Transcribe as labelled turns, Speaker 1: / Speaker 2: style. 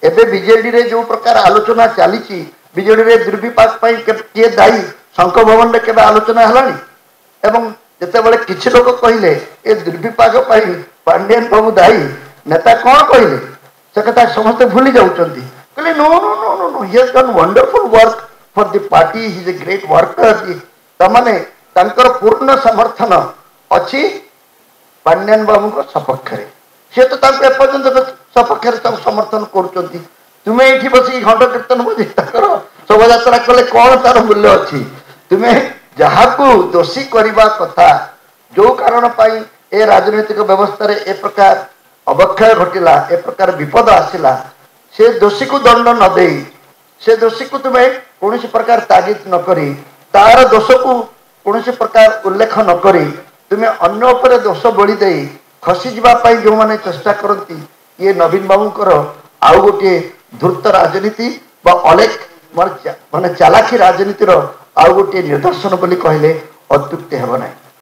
Speaker 1: एबे बीजेडी रे जो प्रकार आलोचना चली बीजेडी रे दुर्विपाक किए दायी शंख भवन में केवल आलोचना हलानी एवं जितेबाला किसी लोग कहले ए दुर्विपाक पांडियन बाबू दायी नेता कौन कहले से कथा समस्ते भूली जाउछंती कहले no no no no no he has done wonderful work for the party he is a great worker तमाने तांकर पूर्ण समर्थन अछि पांडियन बाबू को सपक्ष रे से तो तांको एपर्यंत सपक्ष रे समर्थन करूछंती तुम्हें ये बस घंट कीर्तन बुझे शोभा यात्रा कले कौन तार मूल्य अच्छी तुम्हें जहाँ को दोषी करने कथा जो कारण पाई ए राजनैतिक व्यवस्था रे ए प्रकार अवक्षय घटिला ए प्रकार विपद आसिला से दोषी को दंड न दे से दोषी को तुम्हें कौन प्रकार तागिद न करी तार दोष को कौन प्रकार उल्लेख न करी तुम्हें अन्य उपरे दोष बोली दे खसी जावाई जो मैंने चेष्टा करती ये नवीन बाबूंकर आउ गोटे धूर्त राजनीति अलेख माने चालाखी राजनीतिर आउ गोटे निदर्शन बोली कहले अत्युक्ति हेब ना।